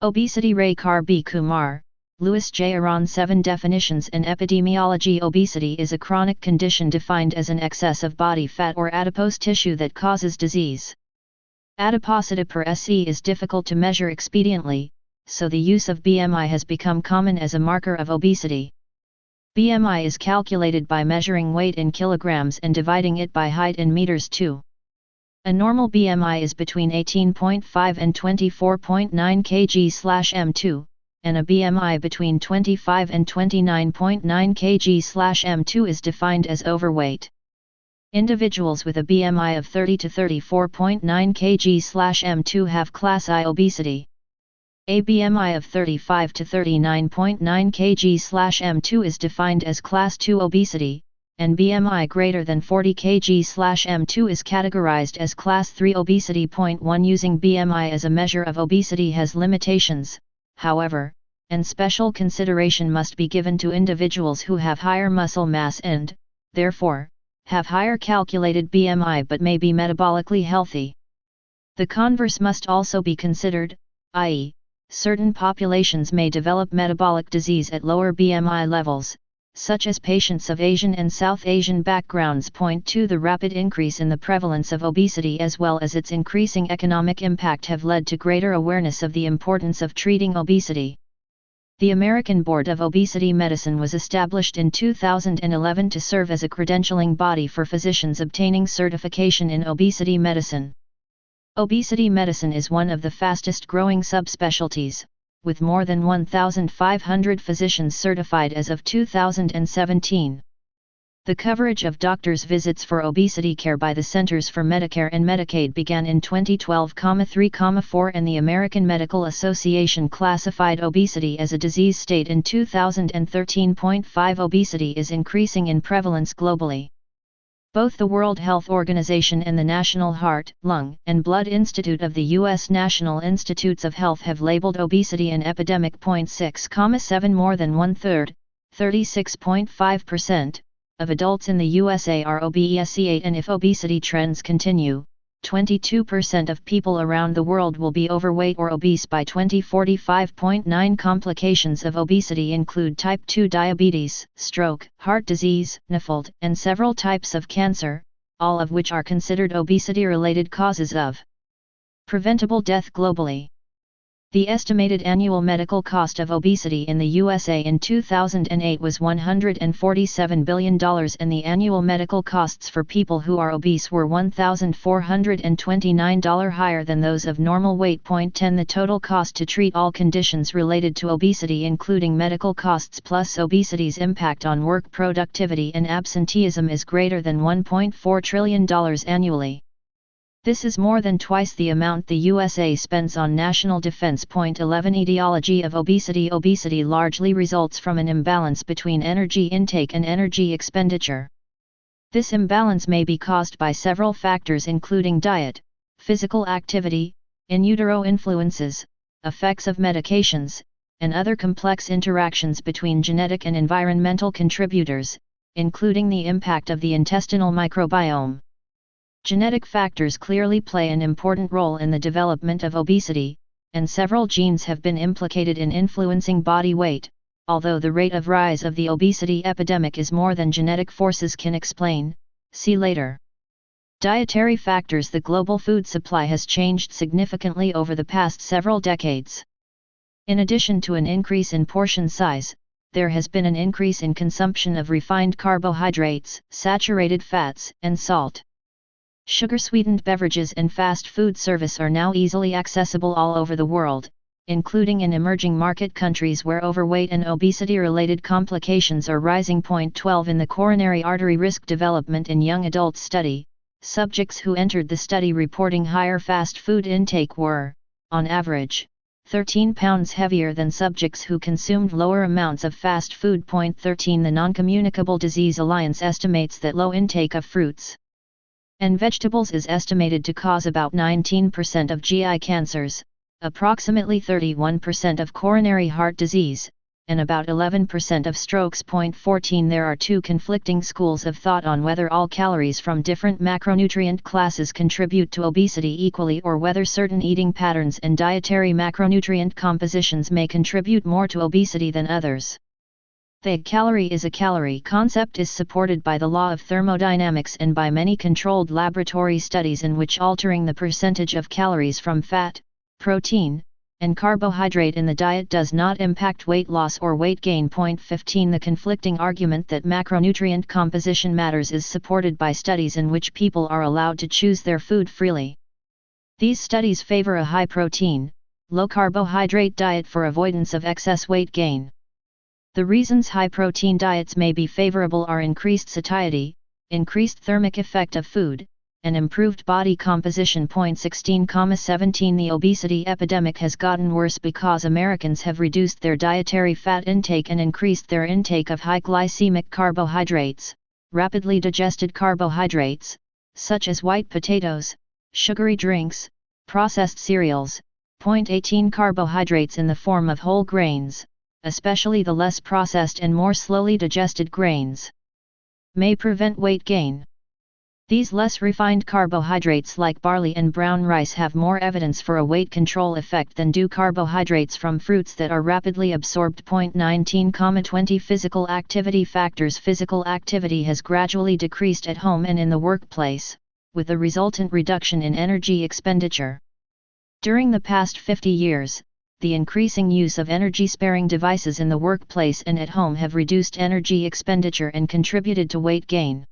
Obesity Ray Kar B. Kumar, Louis J. Aron 7 Definitions and Epidemiology. Obesity is a chronic condition defined as an excess of body fat or adipose tissue that causes disease. Adiposity per se is difficult to measure expediently, so the use of BMI has become common as a marker of obesity. BMI is calculated by measuring weight in kilograms and dividing it by height in meters too. A normal BMI is between 18.5 and 24.9 kg/m2, and a BMI between 25 and 29.9 kg/m2 is defined as overweight. Individuals with a BMI of 30 to 34.9 kg/m2 have Class I obesity. A BMI of 35 to 39.9 kg/m2 is defined as Class II obesity, and BMI greater than 40 kg/m2 is categorized as Class III obesity. 1 Using BMI as a measure of obesity has limitations, however, and special consideration must be given to individuals who have higher muscle mass and, therefore, have higher calculated BMI but may be metabolically healthy. The converse must also be considered, i.e., certain populations may develop metabolic disease at lower BMI levels, such as patients of Asian and South Asian backgrounds. 2 The rapid increase in the prevalence of obesity as well as its increasing economic impact have led to greater awareness of the importance of treating obesity. The American Board of Obesity Medicine was established in 2011 to serve as a credentialing body for physicians obtaining certification in obesity medicine. Obesity medicine is one of the fastest growing subspecialties, with more than 1,500 physicians certified as of 2017. The coverage of doctors' visits for obesity care by the Centers for Medicare and Medicaid began in 2012-3-4 and the American Medical Association classified obesity as a disease state in 2013. 5 Obesity is increasing in prevalence globally. Both the World Health Organization and the National Heart, Lung, and Blood Institute of the U.S. National Institutes of Health have labeled obesity an epidemic. 6,7 More than one-third, 36.5%, of adults in the USA are obese, and if obesity trends continue, 22% of people around the world will be overweight or obese by 2045. 9 Complications of obesity include type 2 diabetes, stroke, heart disease, NAFLD, and several types of cancer, all of which are considered obesity-related causes of preventable death globally. The estimated annual medical cost of obesity in the USA in 2008 was $147 billion, and the annual medical costs for people who are obese were $1,429 higher than those of normal weight. 10 The total cost to treat all conditions related to obesity, including medical costs plus obesity's impact on work productivity and absenteeism, is greater than $1.4 trillion annually. This is more than twice the amount the USA spends on national defense. 11 Etiology of obesity. Obesity largely results from an imbalance between energy intake and energy expenditure. This imbalance may be caused by several factors including diet, physical activity, in utero influences, effects of medications, and other complex interactions between genetic and environmental contributors, including the impact of the intestinal microbiome. Genetic factors clearly play an important role in the development of obesity, and several genes have been implicated in influencing body weight, although the rate of rise of the obesity epidemic is more than genetic forces can explain. See later. Dietary factors. The global food supply has changed significantly over the past several decades. In addition to an increase in portion size, there has been an increase in consumption of refined carbohydrates, saturated fats, and salt. Sugar-sweetened beverages and fast food service are now easily accessible all over the world, including in emerging market countries where overweight and obesity-related complications are rising. 12 In the coronary artery risk development in young adults study, subjects who entered the study reporting higher fast food intake were, on average, 13 pounds heavier than subjects who consumed lower amounts of fast food. 13 The Non-Communicable Disease Alliance estimates that low intake of fruits and vegetables is estimated to cause about 19% of GI cancers, approximately 31% of coronary heart disease, and about 11% of strokes. 14 There are two conflicting schools of thought on whether all calories from different macronutrient classes contribute to obesity equally or whether certain eating patterns and dietary macronutrient compositions may contribute more to obesity than others. The calorie is a calorie concept is supported by the law of thermodynamics and by many controlled laboratory studies in which altering the percentage of calories from fat, protein, and carbohydrate in the diet does not impact weight loss or weight gain. 15 The conflicting argument that macronutrient composition matters is supported by studies in which people are allowed to choose their food freely. These studies favor a high-protein, low-carbohydrate diet for avoidance of excess weight gain. The reasons high-protein diets may be favorable are increased satiety, increased thermic effect of food, and improved body composition. 16,17 The obesity epidemic has gotten worse because Americans have reduced their dietary fat intake and increased their intake of high glycemic carbohydrates, rapidly digested carbohydrates, such as white potatoes, sugary drinks, processed cereals. 18 Carbohydrates in the form of whole grains, especially the less processed and more slowly digested grains, may prevent weight gain. These less refined carbohydrates like barley and brown rice have more evidence for a weight control effect than do carbohydrates from fruits that are rapidly absorbed. 19,20 Physical activity factors. Physical activity has gradually decreased at home and in the workplace, with a resultant reduction in energy expenditure. During the past 50 years, the increasing use of energy-sparing devices in the workplace and at home have reduced energy expenditure and contributed to weight gain.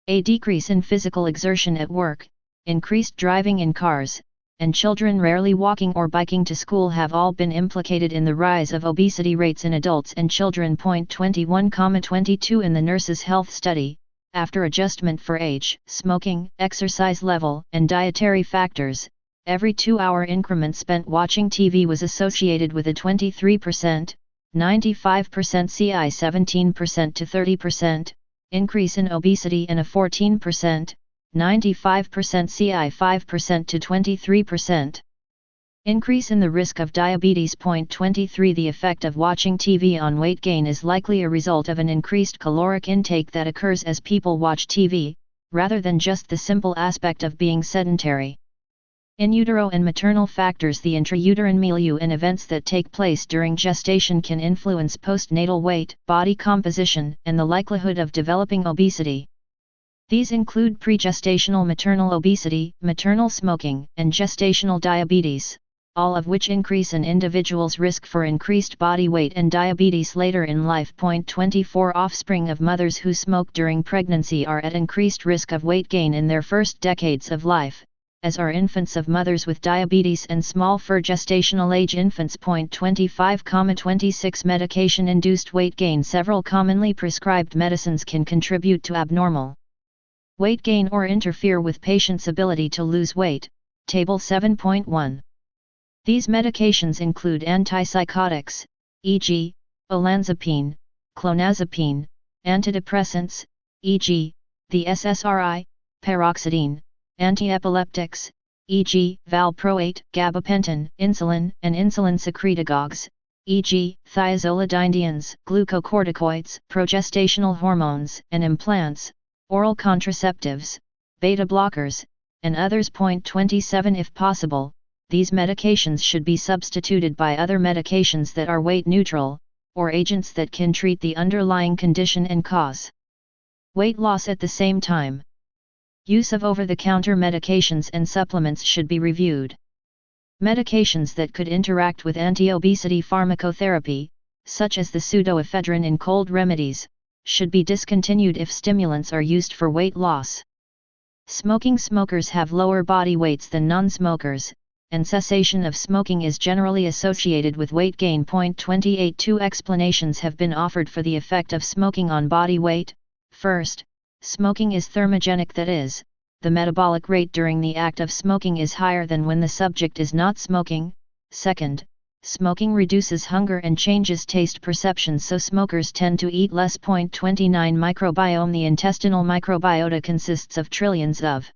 A decrease in physical exertion at work, increased driving in cars, and children rarely walking or biking to school have all been implicated in the rise of obesity rates in adults and children. 21,22 In the Nurses' Health Study, after adjustment for age, smoking, exercise level, and dietary factors, every 2-hour increment spent watching TV was associated with a 23%, 95% CI 17% to 30%, increase in obesity and a 14%, 95% CI 5% to 23%. Increase in the risk of diabetes. 23 The effect of watching TV on weight gain is likely a result of an increased caloric intake that occurs as people watch TV, rather than just the simple aspect of being sedentary. In utero and maternal factors. The intrauterine milieu and events that take place during gestation can influence postnatal weight, body composition, and the likelihood of developing obesity. These include pregestational maternal obesity, maternal smoking, and gestational diabetes, all of which increase an individual's risk for increased body weight and diabetes later in life. 24 Offspring of mothers who smoke during pregnancy are at increased risk of weight gain in their first decades of life, as are infants of mothers with diabetes and small for gestational age infants. 25,26 Medication-induced weight gain. Several commonly prescribed medicines can contribute to abnormal weight gain or interfere with patients' ability to lose weight. Table 7.1. These medications include antipsychotics, e.g., olanzapine, clonazepine, antidepressants, e.g., the SSRI, paroxetine, antiepileptics, e.g., valproate, gabapentin, insulin and insulin secretagogues, e.g., thiazolidinediones, glucocorticoids, progestational hormones and implants, oral contraceptives, beta blockers, and others. 27 If possible, these medications should be substituted by other medications that are weight neutral, or agents that can treat the underlying condition and cause weight loss at the same time. Use of over-the-counter medications and supplements should be reviewed. Medications that could interact with anti-obesity pharmacotherapy, such as the pseudoephedrine in cold remedies, should be discontinued if stimulants are used for weight loss. Smoking. Smokers have lower body weights than non-smokers, and cessation of smoking is generally associated with weight gain. 28 Two explanations have been offered for the effect of smoking on body weight. First, smoking is thermogenic, that is, the metabolic rate during the act of smoking is higher than when the subject is not smoking. Second, smoking reduces hunger and changes taste perception, so smokers tend to eat less. 29 Microbiome. The intestinal microbiota consists of trillions of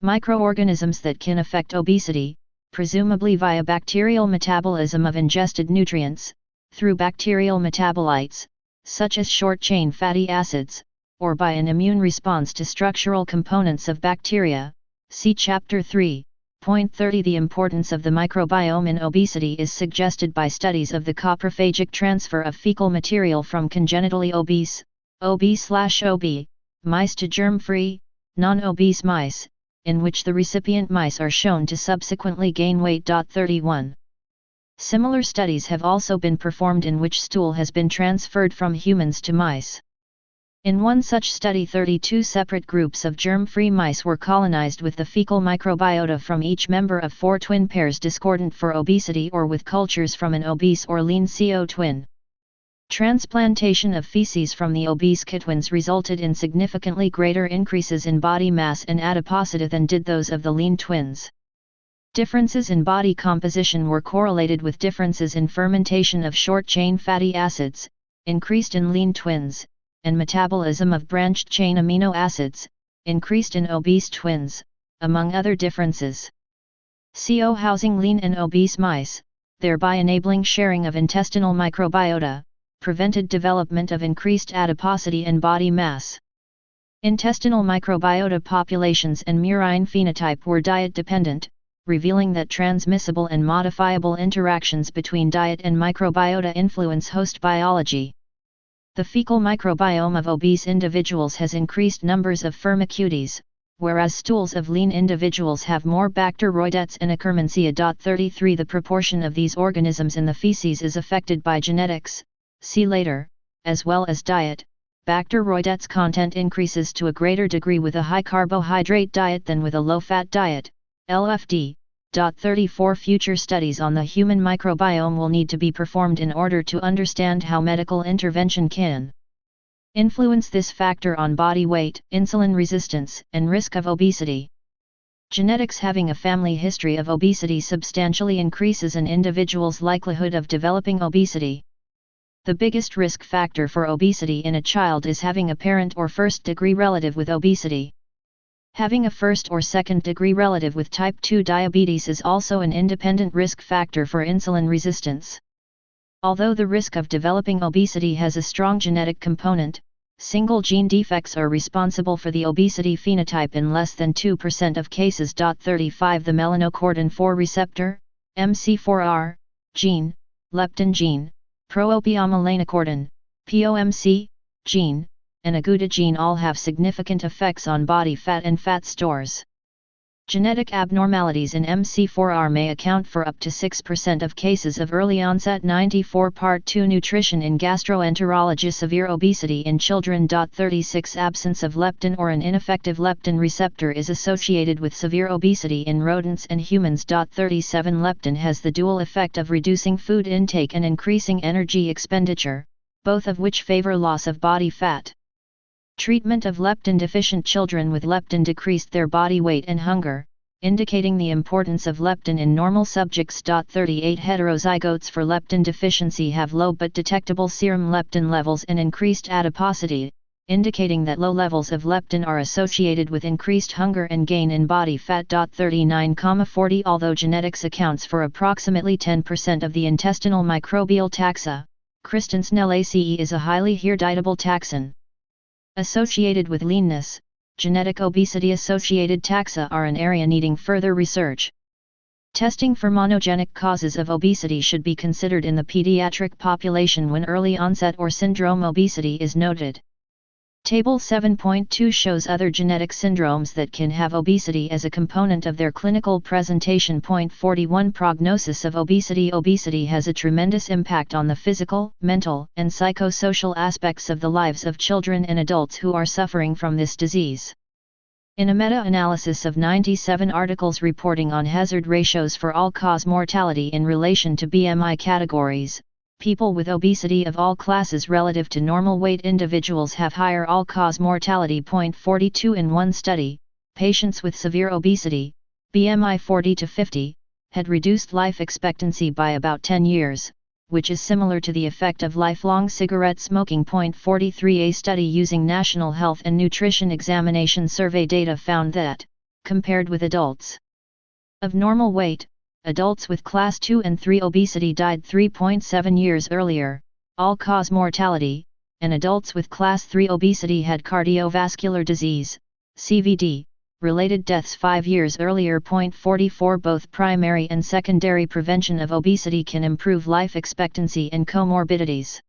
microorganisms that can affect obesity, presumably via bacterial metabolism of ingested nutrients, through bacterial metabolites, such as short-chain fatty acids, or by an immune response to structural components of bacteria. See Chapter 3.30. The importance of the microbiome in obesity is suggested by studies of the coprophagic transfer of fecal material from congenitally obese, OB/OB, mice to germ-free, non-obese mice, in which the recipient mice are shown to subsequently gain weight. 31. Similar studies have also been performed in which stool has been transferred from humans to mice. In one such study, 32 separate groups of germ-free mice were colonized with the fecal microbiota from each member of 4 twin pairs discordant for obesity or with cultures from an obese or lean CO twin. Transplantation of feces from the obese kitwins resulted in significantly greater increases in body mass and adiposity than did those of the lean twins. Differences in body composition were correlated with differences in fermentation of short-chain fatty acids, increased in lean twins, and metabolism of branched-chain amino acids, increased in obese twins, among other differences. CO housing lean and obese mice, thereby enabling sharing of intestinal microbiota, prevented development of increased adiposity and body mass. Intestinal microbiota populations and murine phenotype were diet-dependent, revealing that transmissible and modifiable interactions between diet and microbiota influence host biology. The fecal microbiome of obese individuals has increased numbers of firmicutes, whereas stools of lean individuals have more Bacteroidetes and Akkermansia. 33. The proportion of these organisms in the feces is affected by genetics, see later, as well as diet. Bacteroidetes content increases to a greater degree with a high carbohydrate diet than with a low-fat diet, LFD. 34. Future studies on the human microbiome will need to be performed in order to understand how medical intervention can influence this factor on body weight, insulin resistance, and risk of obesity. Genetics having a family history of obesity substantially increases an individual's likelihood of developing obesity. The biggest risk factor for obesity in a child is having a parent or first-degree relative with obesity. Having a first or second-degree relative with type 2 diabetes is also an independent risk factor for insulin resistance. Although the risk of developing obesity has a strong genetic component, single gene defects are responsible for the obesity phenotype in less than 2% of cases. 35. The melanocortin 4 receptor, MC4R, gene, leptin gene, proopiomelanocortin, POMC, gene, and agouti gene all have significant effects on body fat and fat stores. Genetic abnormalities in MC4R may account for up to 6% of cases of early onset. 94. Part 2 Nutrition in gastroenterology. Severe obesity in children. 36. Absence of leptin or an ineffective leptin receptor is associated with severe obesity in rodents and humans. 37. Leptin has the dual effect of reducing food intake and increasing energy expenditure, both of which favor loss of body fat. Treatment of leptin-deficient children with leptin decreased their body weight and hunger, indicating the importance of leptin in normal subjects. 38. Heterozygotes for leptin deficiency have low but detectable serum leptin levels and increased adiposity, indicating that low levels of leptin are associated with increased hunger and gain in body fat. 39,40 Although genetics accounts for approximately 10% of the intestinal microbial taxa, Christensen-Lace is a highly hereditable taxon. Associated with leanness, genetic obesity-associated taxa are an area needing further research. Testing for monogenic causes of obesity should be considered in the pediatric population when early onset or syndrome obesity is noted. Table 7.2 shows other genetic syndromes that can have obesity as a component of their clinical presentation. 41 Prognosis of obesity. Obesity has a tremendous impact on the physical, mental, and psychosocial aspects of the lives of children and adults who are suffering from this disease. In a meta-analysis of 97 articles reporting on hazard ratios for all-cause mortality in relation to BMI categories, people with obesity of all classes relative to normal weight individuals have higher all-cause mortality. 42 In one study, patients with severe obesity, BMI 40 to 50, had reduced life expectancy by about 10 years, which is similar to the effect of lifelong cigarette smoking. 43 A study using National Health and Nutrition Examination survey data found that, compared with adults of normal weight, adults with class 2 and 3 obesity died 3.7 years earlier, all-cause mortality, and adults with class 3 obesity had cardiovascular disease, CVD, related deaths 5 years earlier. 44 Both primary and secondary prevention of obesity can improve life expectancy and comorbidities.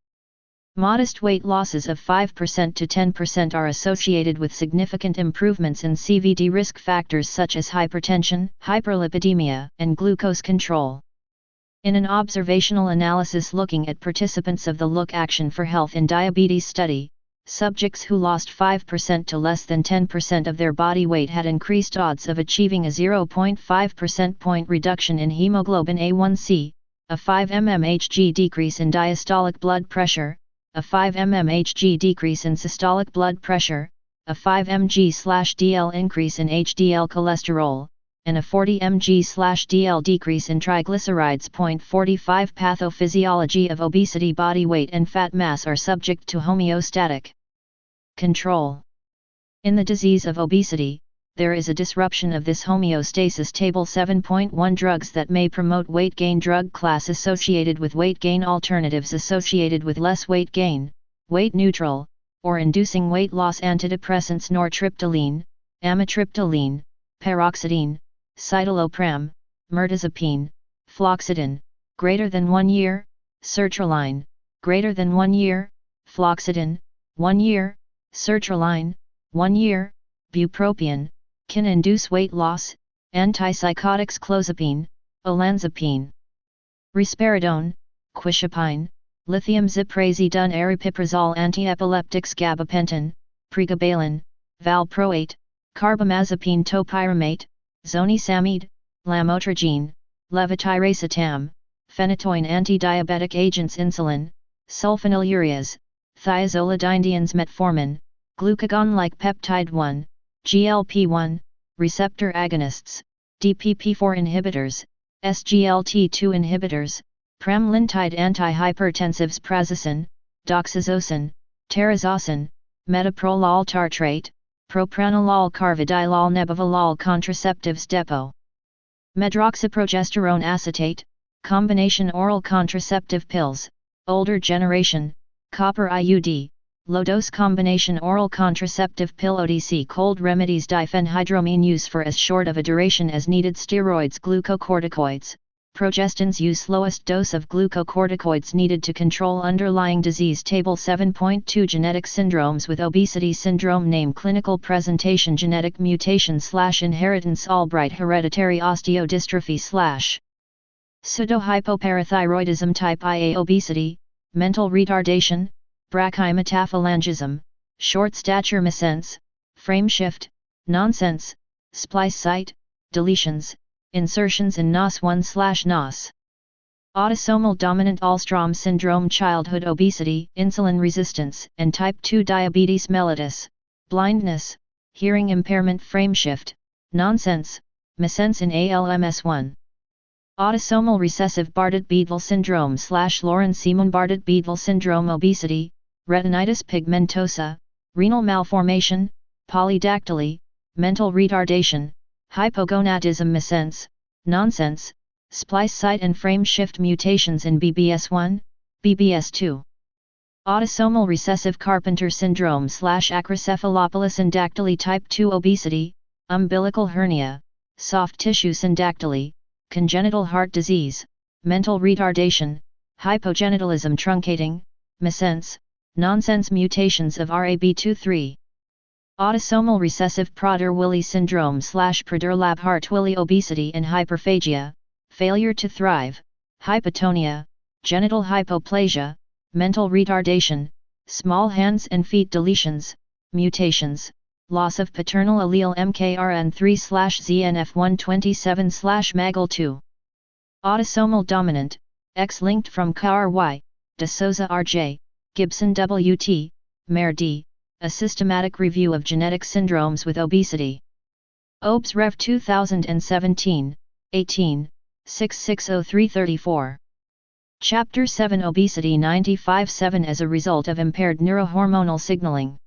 Modest weight losses of 5% to 10% are associated with significant improvements in CVD risk factors such as hypertension, hyperlipidemia, and glucose control. In an observational analysis looking at participants of the Look Action for Health in Diabetes study, subjects who lost 5% to less than 10% of their body weight had increased odds of achieving a 0.5 percentage point reduction in hemoglobin A1c, a 5 mmHg decrease in diastolic blood pressure, a 5 mmHg decrease in systolic blood pressure, a 5 mg/dl increase in HDL cholesterol, and a 40 mg/dl decrease in triglycerides. 45 Pathophysiology of obesity. Body weight and fat mass are subject to homeostatic control. In the disease of obesity, there is a disruption of this homeostasis. Table 7.1 Drugs that may promote weight gain. Drug class associated with weight gain. Alternatives associated with less weight gain, weight neutral, or inducing weight loss. Antidepressants: nortriptyline, amitriptyline, paroxetine, citalopram, mirtazapine, floxetine, greater than 1 year, sertraline, greater than 1 year, floxetine, 1 year, sertraline, 1 year, bupropion, can induce weight loss. Antipsychotics: clozapine, olanzapine, risperidone, quetiapine, lithium ziprasidone, aripiprazole. Antiepileptics: gabapentin, pregabalin, valproate, carbamazepine, topiramate, zonisamide, lamotrigine, levetiracetam, phenytoin. Anti-diabetic agents: insulin, sulfonylureas, thiazolidinediones, metformin, glucagon-like peptide 1, GLP-1, receptor agonists, DPP-4 inhibitors, SGLT2 inhibitors, pramlintide. Antihypertensives: prazosin, doxazosin, terazosin, metoprolol tartrate, propranolol, carvedilol, nebivolol. Contraceptives: depo, medroxyprogesterone acetate, combination oral contraceptive pills, older generation, copper IUD, low-dose combination oral contraceptive pill. ODC: cold remedies: diphenhydramine use for as short of a duration as needed. Steroids, glucocorticoids, progestins use lowest dose of glucocorticoids needed to control underlying disease. Table 7.2 Genetic syndromes with obesity. Syndrome name, clinical presentation, genetic mutation/inheritance. Albright: hereditary osteodystrophy/ pseudohypoparathyroidism. Type Ia: obesity, mental retardation, brachymetaphyllangism, short stature. Missense, frame shift, nonsense, splice site, deletions, insertions in NOS1/NOS. Autosomal dominant Alström syndrome. Childhood obesity, insulin resistance, and type 2 diabetes mellitus, blindness, hearing impairment. Frame shift, nonsense, missense in ALMS1. Autosomal recessive Bardet-Biedl syndrome / Loren-Simon Bardet-Biedl syndrome. Obesity, retinitis pigmentosa, renal malformation, polydactyly, mental retardation, hypogonadism. Missense, nonsense, splice site and frame shift mutations in BBS1, BBS2. Autosomal recessive Carpenter syndrome / acrocephalopoulos syndactyly. Type 2 obesity, umbilical hernia, soft tissue syndactyly, congenital heart disease, mental retardation, hypogenitalism. Truncating, missense, nonsense mutations of RAB23. Autosomal recessive Prader-Willi syndrome / Prader-Labhart-Willi. Obesity and hyperphagia, failure to thrive, hypotonia, genital hypoplasia, mental retardation, small hands and feet. Deletions, mutations, loss of paternal allele MKRN3/ZNF127/MAGL2. Autosomal dominant, X-linked from KRY, De Souza R.J., Gibson W.T., Mayer D., A Systematic Review of Genetic Syndromes with Obesity. Obes Rev 2017, 18, 660-334. Chapter 7 Obesity 95-7 as a result of impaired neurohormonal signaling.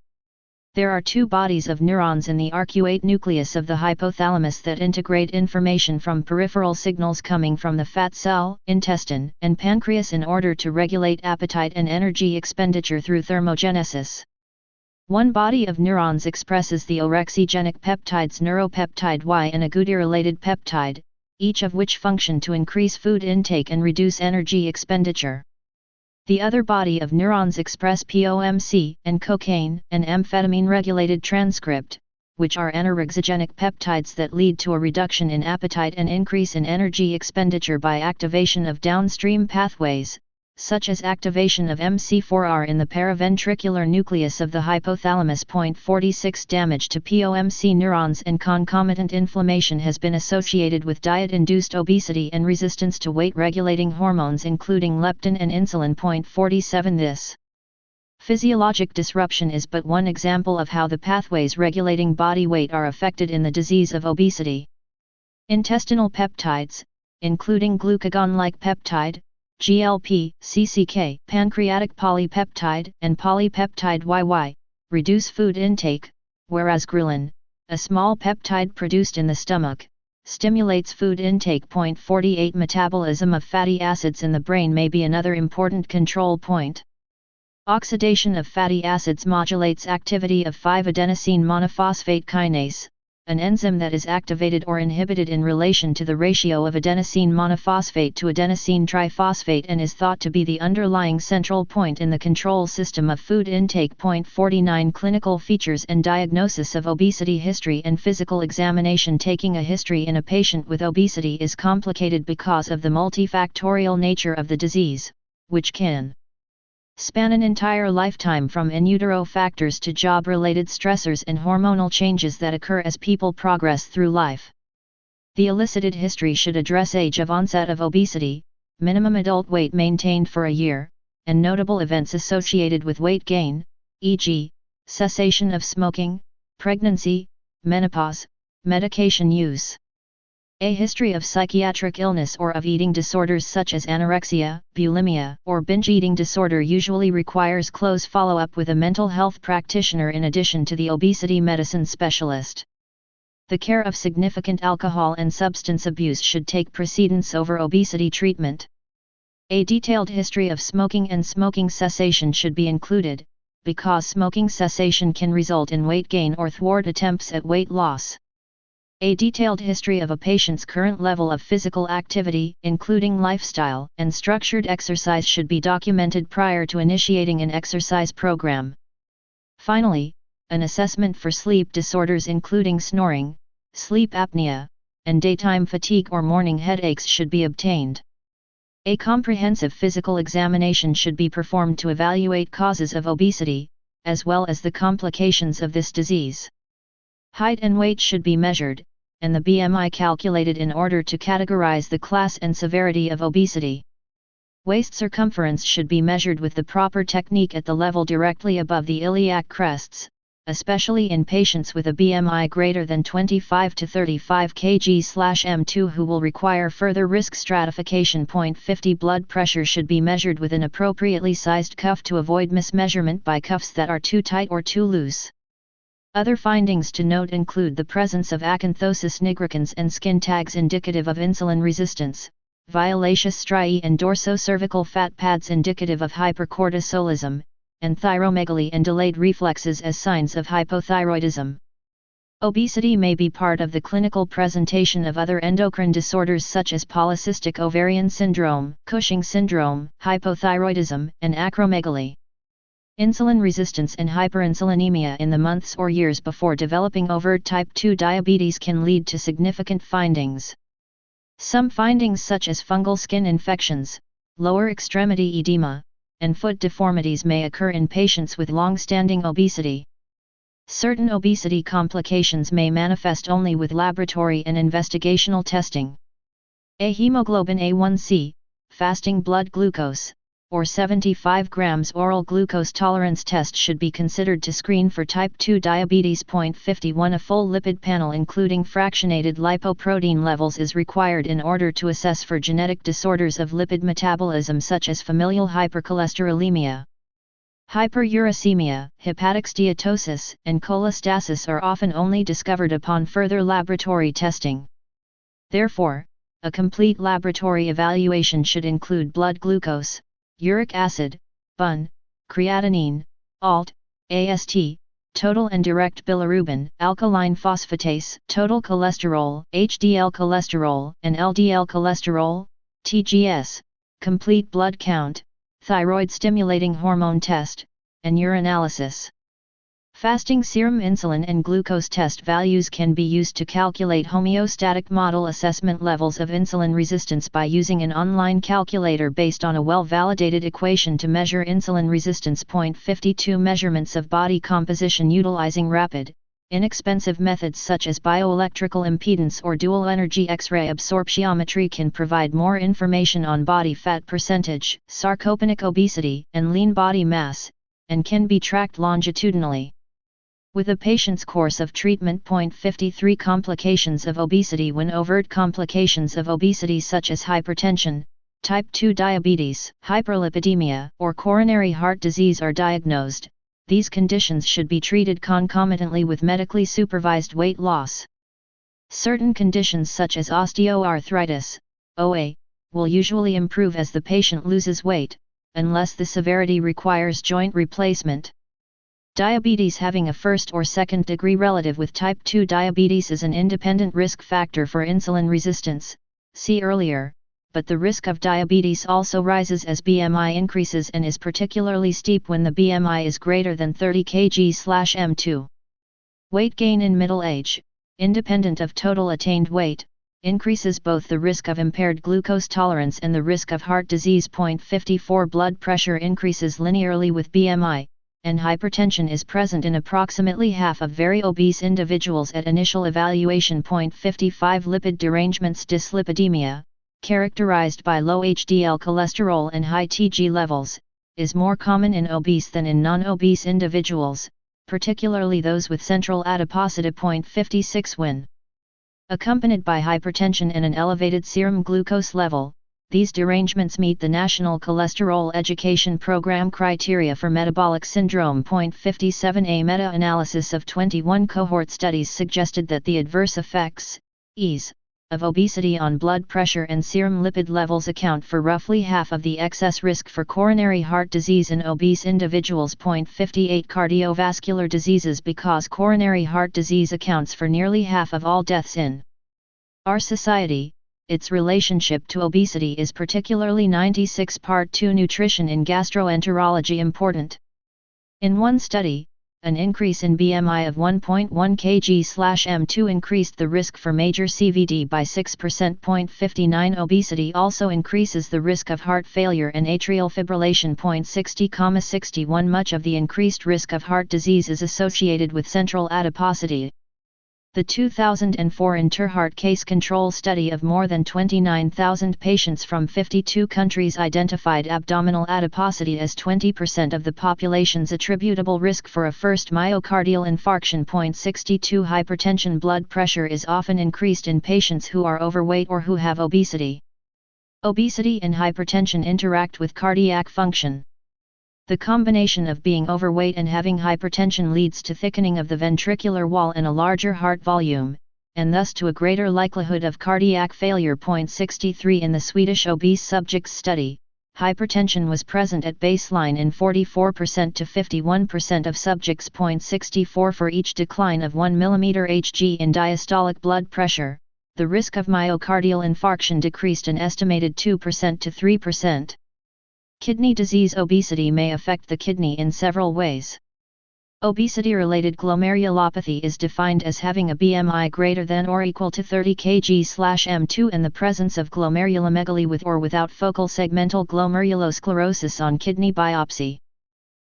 There are two bodies of neurons in the arcuate nucleus of the hypothalamus that integrate information from peripheral signals coming from the fat cell, intestine, and pancreas in order to regulate appetite and energy expenditure through thermogenesis. One body of neurons expresses the orexigenic peptides neuropeptide Y and a glutarated peptide, each of which function to increase food intake and reduce energy expenditure. The other body of neurons express POMC and cocaine and amphetamine-regulated transcript, which are anorexigenic peptides that lead to a reduction in appetite and increase in energy expenditure by activation of downstream pathways, such as activation of MC4R in the paraventricular nucleus of the hypothalamus. 46 Damage to POMC neurons and concomitant inflammation has been associated with diet-induced obesity and resistance to weight-regulating hormones including leptin and insulin. 47 This physiologic disruption is but one example of how the pathways regulating body weight are affected in the disease of obesity. Intestinal peptides, including glucagon-like peptide, GLP, CCK, pancreatic polypeptide, and polypeptide YY, reduce food intake, whereas ghrelin, a small peptide produced in the stomach, stimulates food intake. 48 Metabolism of fatty acids in the brain may be another important control point. Oxidation of fatty acids modulates activity of 5-adenosine monophosphate kinase, an enzyme that is activated or inhibited in relation to the ratio of adenosine monophosphate to adenosine triphosphate and is thought to be the underlying central point in the control system of food intake. 49 Clinical features and diagnosis of obesity. History and physical examination. Taking a history in a patient with obesity is complicated because of the multifactorial nature of the disease, which can span an entire lifetime, from in utero factors to job-related stressors and hormonal changes that occur as people progress through life. The elicited history should address age of onset of obesity, minimum adult weight maintained for a year, and notable events associated with weight gain, e.g., cessation of smoking, pregnancy, menopause, medication use. A history of psychiatric illness or of eating disorders such as anorexia, bulimia, or binge eating disorder usually requires close follow-up with a mental health practitioner in addition to the obesity medicine specialist. The care of significant alcohol and substance abuse should take precedence over obesity treatment. A detailed history of smoking and smoking cessation should be included, because smoking cessation can result in weight gain or thwart attempts at weight loss. A detailed history of a patient's current level of physical activity, including lifestyle and structured exercise, should be documented prior to initiating an exercise program. Finally, an assessment for sleep disorders including snoring, sleep apnea, and daytime fatigue or morning headaches should be obtained. A comprehensive physical examination should be performed to evaluate causes of obesity, as well as the complications of this disease. Height and weight should be measured, and the BMI calculated in order to categorize the class and severity of obesity. Waist circumference should be measured with the proper technique at the level directly above the iliac crests, especially in patients with a BMI greater than 25 to 35 kg/m2 who will require further risk stratification. 50 Blood pressure should be measured with an appropriately sized cuff to avoid mismeasurement by cuffs that are too tight or too loose. Other findings to note include the presence of acanthosis nigricans and skin tags indicative of insulin resistance, violaceous striae and dorsocervical fat pads indicative of hypercortisolism, and thyromegaly and delayed reflexes as signs of hypothyroidism. Obesity may be part of the clinical presentation of other endocrine disorders such as polycystic ovarian syndrome, Cushing syndrome, hypothyroidism, and acromegaly. Insulin resistance and hyperinsulinemia in the months or years before developing overt type 2 diabetes can lead to significant findings. Some findings such as fungal skin infections, lower extremity edema, and foot deformities may occur in patients with long-standing obesity. Certain obesity complications may manifest only with laboratory and investigational testing. A hemoglobin A1C, fasting blood glucose, or 75 grams oral glucose tolerance test should be considered to screen for type 2 diabetes. 51 A full lipid panel including fractionated lipoprotein levels is required in order to assess for genetic disorders of lipid metabolism such as familial hypercholesterolemia. Hyperuricemia, hepatic steatosis, and cholestasis are often only discovered upon further laboratory testing. Therefore, a complete laboratory evaluation should include blood glucose, uric acid, BUN, creatinine, ALT, AST, total and direct bilirubin, alkaline phosphatase, total cholesterol, HDL cholesterol, and LDL cholesterol, TGS, complete blood count, thyroid stimulating hormone test, and urinalysis. Fasting serum insulin and glucose test values can be used to calculate homeostatic model assessment levels of insulin resistance by using an online calculator based on a well-validated equation to measure insulin resistance. 52 Measurements of body composition utilizing rapid, inexpensive methods such as bioelectrical impedance or dual energy X-ray absorptiometry can provide more information on body fat percentage, sarcopenic obesity, and lean body mass, and can be tracked longitudinally. With a patient's course of treatment. 53 Complications of obesity. When overt complications of obesity such as hypertension, type 2 diabetes, hyperlipidemia, or coronary heart disease are diagnosed, these conditions should be treated concomitantly with medically supervised weight loss. Certain conditions such as osteoarthritis, OA, will usually improve as the patient loses weight, unless the severity requires joint replacement. Diabetes. Having a first or second degree relative with type 2 diabetes is an independent risk factor for insulin resistance, see earlier, but the risk of diabetes also rises as BMI increases and is particularly steep when the BMI is greater than 30 kg/m2. Weight gain in middle age, independent of total attained weight, increases both the risk of impaired glucose tolerance and the risk of heart disease. 54 Blood pressure increases linearly with BMI, and hypertension is present in approximately half of very obese individuals at initial evaluation. 55 Lipid derangements. Dyslipidemia, characterized by low HDL cholesterol and high TG levels, is more common in obese than in non-obese individuals, particularly those with central adiposity. 56 When accompanied by hypertension and an elevated serum glucose level, these derangements meet the National Cholesterol Education Program criteria for metabolic syndrome. 57 A meta-analysis of 21 cohort studies suggested that the adverse effects, EASE, of obesity on blood pressure and serum lipid levels account for roughly half of the excess risk for coronary heart disease in obese individuals. 58 Cardiovascular diseases. Because coronary heart disease accounts for nearly half of all deaths in our society, its relationship to obesity is particularly 96 Part 2 Nutrition in gastroenterology important. In one study, an increase in BMI of 1.1 kg/m2 increased the risk for major CVD by 6%. 59 Obesity also increases the risk of heart failure and atrial fibrillation. 60,61 Much of the increased risk of heart disease is associated with central adiposity. The 2004 Interheart Case Control study of more than 29,000 patients from 52 countries identified abdominal adiposity as 20% of the population's attributable risk for a first myocardial infarction. 62 Hypertension. Blood pressure is often increased in patients who are overweight or who have obesity. Obesity and hypertension interact with cardiac function. The combination of being overweight and having hypertension leads to thickening of the ventricular wall and a larger heart volume, and thus to a greater likelihood of cardiac failure. 63 In the Swedish obese subjects study, hypertension was present at baseline in 44% to 51% of subjects. 64 For each decline of 1 mm Hg in diastolic blood pressure, the risk of myocardial infarction decreased an estimated 2% to 3%. Kidney disease. Obesity may affect the kidney in several ways. Obesity-related glomerulopathy is defined as having a BMI greater than or equal to 30 kg/m2 and the presence of glomerulomegaly with or without focal segmental glomerulosclerosis on kidney biopsy.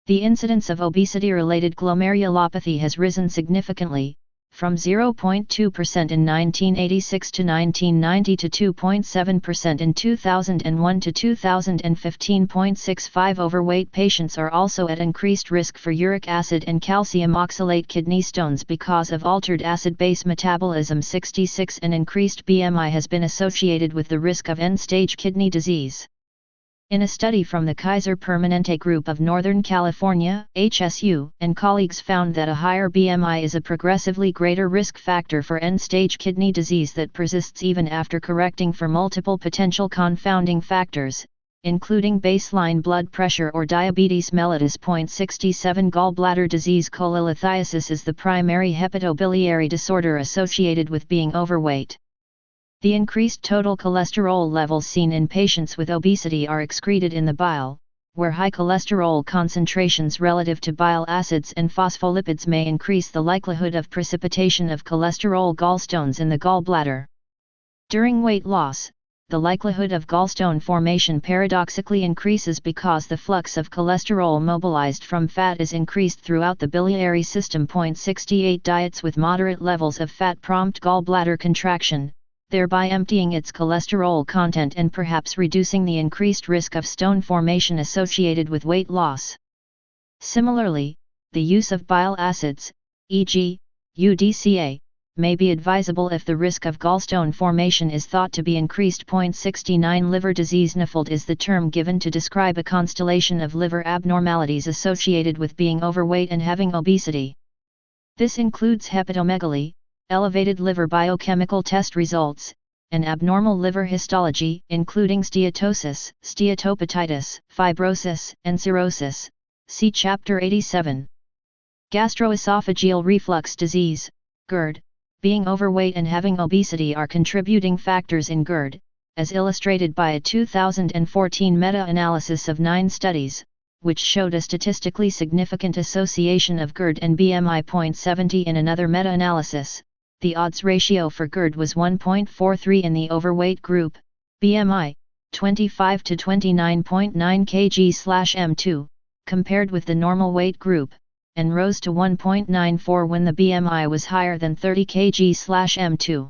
The incidence of obesity-related glomerulopathy has risen significantly, from 0.2% in 1986 to 1990 to 2.7% in 2001 to 2015. 65 Overweight patients are also at increased risk for uric acid and calcium oxalate kidney stones because of altered acid-base metabolism. 66 An increased BMI has been associated with the risk of end-stage kidney disease. In a study from the Kaiser Permanente group of Northern California, HSU, and colleagues found that a higher BMI is a progressively greater risk factor for end-stage kidney disease that persists even after correcting for multiple potential confounding factors, including baseline blood pressure or diabetes mellitus. 67 Gallbladder disease. Cholelithiasis is the primary hepatobiliary disorder associated with being overweight. The increased total cholesterol levels seen in patients with obesity are excreted in the bile, where high cholesterol concentrations relative to bile acids and phospholipids may increase the likelihood of precipitation of cholesterol gallstones in the gallbladder. During weight loss, the likelihood of gallstone formation paradoxically increases because the flux of cholesterol mobilized from fat is increased throughout the biliary system. 68 Diets with moderate levels of fat prompt gallbladder contraction, thereby emptying its cholesterol content and perhaps reducing the increased risk of stone formation associated with weight loss. Similarly, the use of bile acids, e.g., UDCA, may be advisable if the risk of gallstone formation is thought to be increased. 69 Liver disease. NAFLD is the term given to describe a constellation of liver abnormalities associated with being overweight and having obesity. This includes hepatomegaly, elevated liver biochemical test results, and abnormal liver histology, including steatosis, steatopatitis, fibrosis, and cirrhosis. See Chapter 87. Gastroesophageal reflux disease, GERD. Being overweight and having obesity are contributing factors in GERD, as illustrated by a 2014 meta-analysis of 9 studies, which showed a statistically significant association of GERD and BMI. 70 in another meta-analysis. The odds ratio for GERD was 1.43 in the overweight group, BMI, 25 to 29.9 kg/m2, compared with the normal weight group, and rose to 1.94 when the BMI was higher than 30 kg/m2.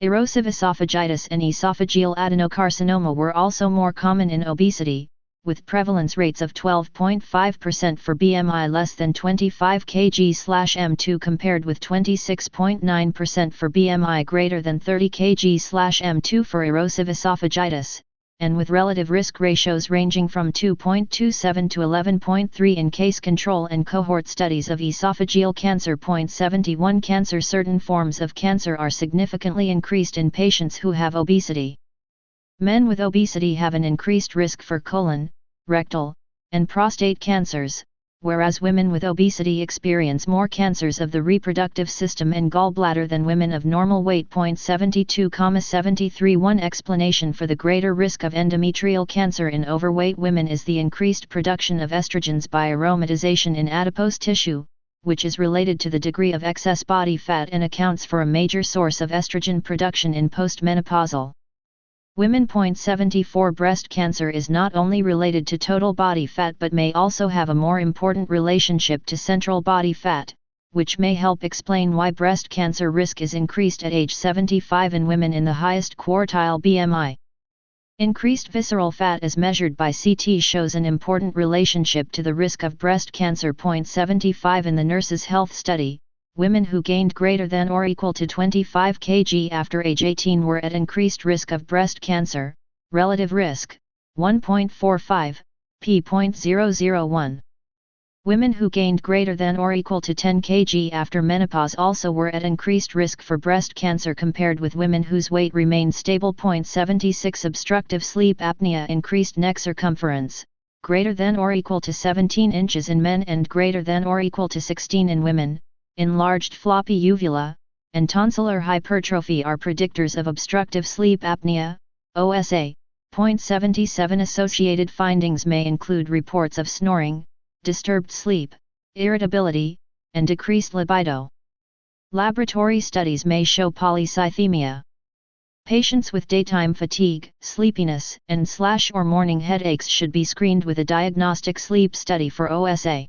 Erosive esophagitis and esophageal adenocarcinoma were also more common in obesity, with prevalence rates of 12.5% for BMI less than 25 kg/m2 compared with 26.9% for BMI greater than 30 kg/m2 for erosive esophagitis, and with relative risk ratios ranging from 2.27 to 11.3 in case control and cohort studies of esophageal cancer. 71 Cancer. Certain forms of cancer are significantly increased in patients who have obesity. Men with obesity have an increased risk for colon, rectal, and prostate cancers, whereas women with obesity experience more cancers of the reproductive system and gallbladder than women of normal weight. 72,73 One explanation for the greater risk of endometrial cancer in overweight women is the increased production of estrogens by aromatization in adipose tissue, which is related to the degree of excess body fat and accounts for a major source of estrogen production in postmenopausal women. 74 Breast cancer is not only related to total body fat but may also have a more important relationship to central body fat, which may help explain why breast cancer risk is increased at age 75 in women in the highest quartile BMI. Increased visceral fat as measured by CT shows an important relationship to the risk of breast cancer. 75 In the Nurses' Health Study, women who gained greater than or equal to 25 kg after age 18 were at increased risk of breast cancer, relative risk, 1.45, p.001. Women who gained greater than or equal to 10 kg after menopause also were at increased risk for breast cancer compared with women whose weight remained stable. 76 Obstructive sleep apnea. Increased neck circumference, greater than or equal to 17 inches in men and greater than or equal to 16 in women, enlarged floppy uvula, and tonsillar hypertrophy are predictors of obstructive sleep apnea, OSA. 77 Associated findings may include reports of snoring, disturbed sleep, irritability, and decreased libido. Laboratory studies may show polycythemia. Patients with daytime fatigue, sleepiness, and/or morning headaches should be screened with a diagnostic sleep study for OSA.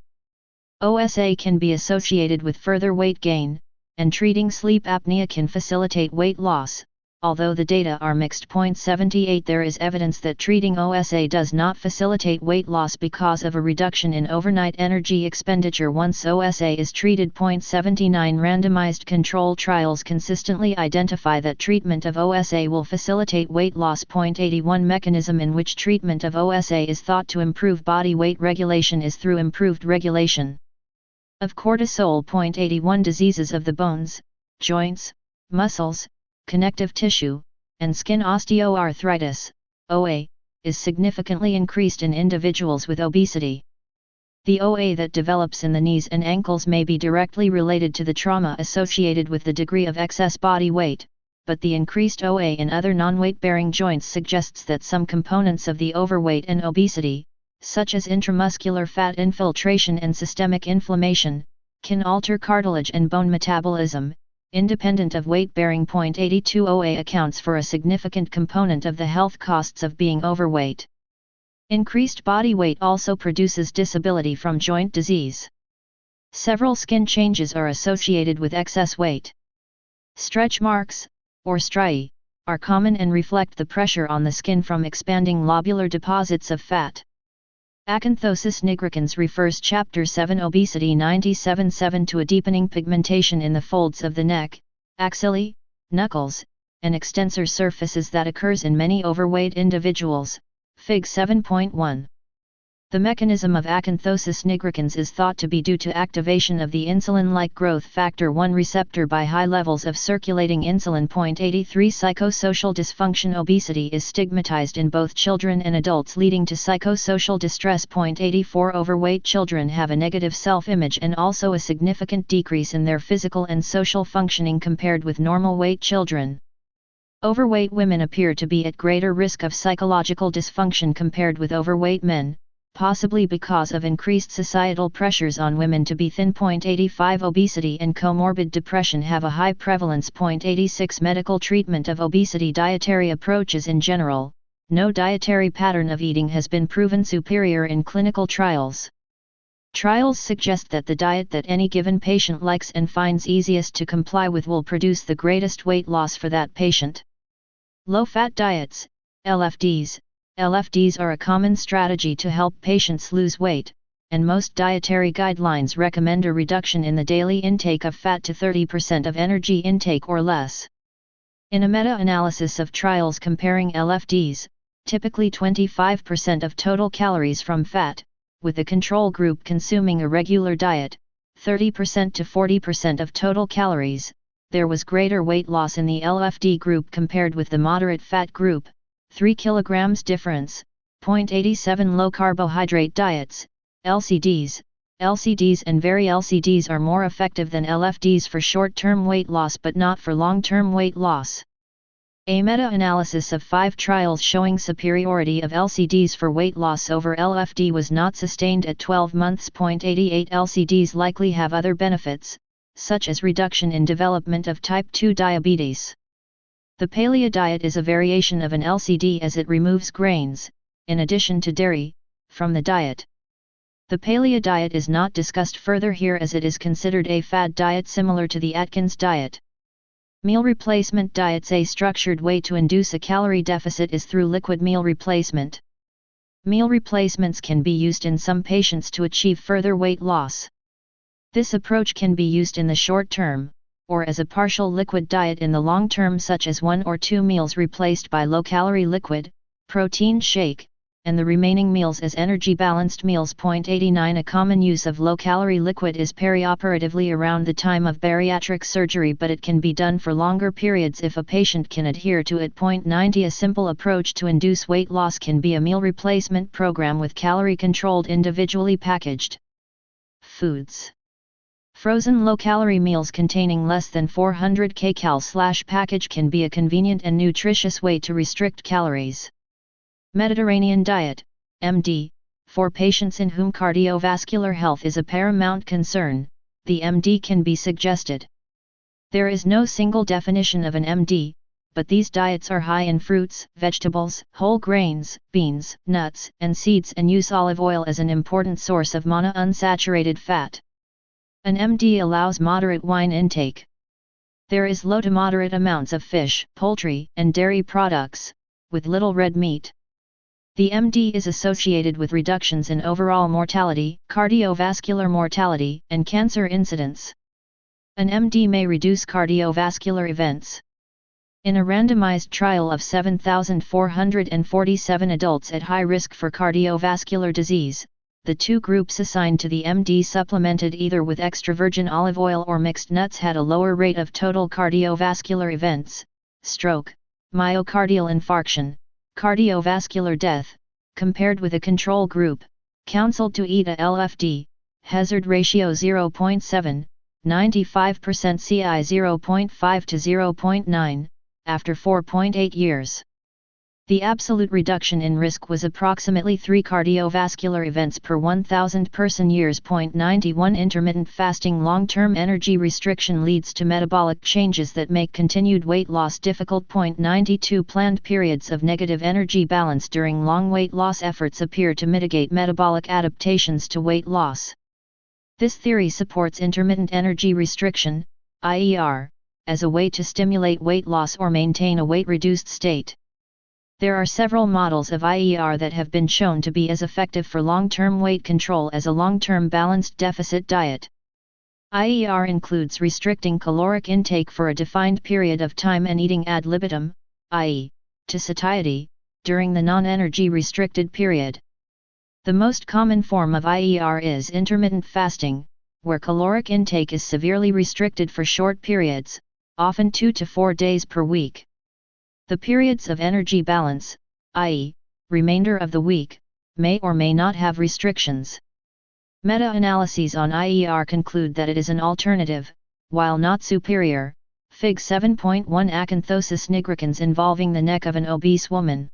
OSA can be associated with further weight gain, and treating sleep apnea can facilitate weight loss, although the data are mixed. 78 There is evidence that treating OSA does not facilitate weight loss because of a reduction in overnight energy expenditure once OSA is treated. 79 Randomized control trials consistently identify that treatment of OSA will facilitate weight loss. 81 Mechanism in which treatment of OSA is thought to improve body weight regulation is through improved regulation of cortisol. 81 Diseases of the bones, joints, muscles, connective tissue, and skin. Osteoarthritis, OA, is significantly increased in individuals with obesity. The OA that develops in the knees and ankles may be directly related to the trauma associated with the degree of excess body weight, but the increased OA in other non-weight-bearing joints suggests that some components of the overweight and obesity, such as intramuscular fat infiltration and systemic inflammation, can alter cartilage and bone metabolism, independent of weight-bearing. 82 OA accounts for a significant component of the health costs of being overweight. Increased body weight also produces disability from joint disease. Several skin changes are associated with excess weight. Stretch marks, or striae, are common and reflect the pressure on the skin from expanding lobular deposits of fat. Acanthosis nigricans refers Chapter 7 Obesity 97-7 to a deepening pigmentation in the folds of the neck, axillae, knuckles, and extensor surfaces that occurs in many overweight individuals, Fig 7.1. The mechanism of acanthosis nigricans is thought to be due to activation of the insulin-like growth factor 1 receptor by high levels of circulating insulin. 83 Psychosocial dysfunction. Obesity is stigmatized in both children and adults, leading to psychosocial distress. 84 Overweight children have a negative self-image and also a significant decrease in their physical and social functioning compared with normal weight children. Overweight women appear to be at greater risk of psychological dysfunction compared with overweight men, possibly because of increased societal pressures on women to be thin. 85 Obesity and comorbid depression have a high prevalence. 86 Medical treatment of obesity. Dietary approaches in general, no dietary pattern of eating has been proven superior in clinical trials. Trials suggest that the diet that any given patient likes and finds easiest to comply with will produce the greatest weight loss for that patient. Low-fat diets, LFDs. LFDs are a common strategy to help patients lose weight, and most dietary guidelines recommend a reduction in the daily intake of fat to 30% of energy intake or less. In a meta-analysis of trials comparing LFDs, typically 25% of total calories from fat, with the control group consuming a regular diet, 30% to 40% of total calories, there was greater weight loss in the LFD group compared with the moderate fat group, 3 kg difference. 87 Low carbohydrate diets, LCDs. LCDs and very LCDs are more effective than LFDs for short-term weight loss but not for long-term weight loss. A meta-analysis of 5 trials showing superiority of LCDs for weight loss over LFD was not sustained at 12 months. 88 LCDs likely have other benefits, such as reduction in development of type 2 diabetes. The paleo diet is a variation of an LCD as it removes grains, in addition to dairy, from the diet. The paleo diet is not discussed further here as it is considered a fad diet similar to the Atkins diet. Meal replacement diets. A structured way to induce a calorie deficit is through liquid meal replacement. Meal replacements can be used in some patients to achieve further weight loss. This approach can be used in the short term, or as a partial liquid diet in the long term, such as 1 or 2 meals replaced by low-calorie liquid, protein shake, and the remaining meals as energy-balanced meals. 89 A common use of low-calorie liquid is perioperatively around the time of bariatric surgery, but it can be done for longer periods if a patient can adhere to it. 90 A simple approach to induce weight loss can be a meal replacement program with calorie-controlled individually packaged foods. Frozen low-calorie meals containing less than 400 kcal/package can be a convenient and nutritious way to restrict calories. Mediterranean diet, MD, for patients in whom cardiovascular health is a paramount concern, the MD can be suggested. There is no single definition of an MD, but these diets are high in fruits, vegetables, whole grains, beans, nuts, and seeds and use olive oil as an important source of monounsaturated fat. An MD allows moderate wine intake. There is low to moderate amounts of fish, poultry, and dairy products, with little red meat. The MD is associated with reductions in overall mortality, cardiovascular mortality, and cancer incidence. An MD may reduce cardiovascular events. In a randomized trial of 7,447 adults at high risk for cardiovascular disease, the two groups assigned to the MD supplemented either with extra virgin olive oil or mixed nuts had a lower rate of total cardiovascular events, stroke, myocardial infarction, cardiovascular death, compared with a control group, counseled to eat a LFD, hazard ratio 0.7, 95% CI 0.5 to 0.9, after 4.8 years. The absolute reduction in risk was approximately 3 cardiovascular events per 1,000 person-years. 91 Intermittent fasting long-term energy restriction leads to metabolic changes that make continued weight loss difficult. 92 Planned periods of negative energy balance during long weight loss efforts appear to mitigate metabolic adaptations to weight loss. This theory supports intermittent energy restriction, IER, as a way to stimulate weight loss or maintain a weight-reduced state. There are several models of IER that have been shown to be as effective for long-term weight control as a long-term balanced deficit diet. IER includes restricting caloric intake for a defined period of time and eating ad libitum, i.e., to satiety, during the non-energy restricted period. The most common form of IER is intermittent fasting, where caloric intake is severely restricted for short periods, often 2 to 4 days per week. The periods of energy balance, i.e., remainder of the week, may or may not have restrictions. Meta-analyses on IER conclude that it is an alternative, while not superior. Fig 7.1 Acanthosis nigricans involving the neck of an obese woman.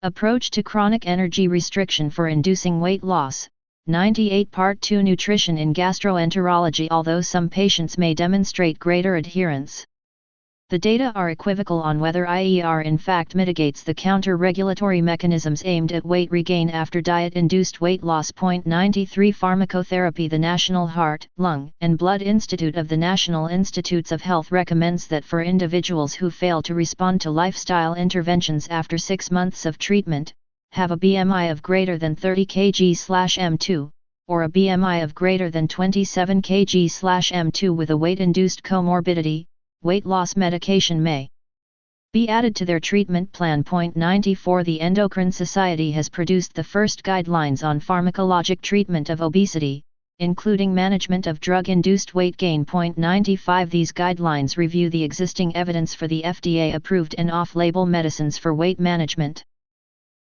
Approach to chronic energy restriction for inducing weight loss. 98 Part 2 Nutrition in gastroenterology. Although some patients may demonstrate greater adherence, the data are equivocal on whether IER in fact mitigates the counter-regulatory mechanisms aimed at weight regain after diet-induced weight loss. 93 Pharmacotherapy. The National Heart, Lung, and Blood Institute of the National Institutes of Health recommends that for individuals who fail to respond to lifestyle interventions after 6 months of treatment, have a BMI of greater than 30 kg/m2, or a BMI of greater than 27 kg/m2 with a weight-induced comorbidity, weight loss medication may be added to their treatment plan. 94 The Endocrine Society has produced the first guidelines on pharmacologic treatment of obesity, including management of drug-induced weight gain. 95 These guidelines review the existing evidence for the FDA-approved and off-label medicines for weight management.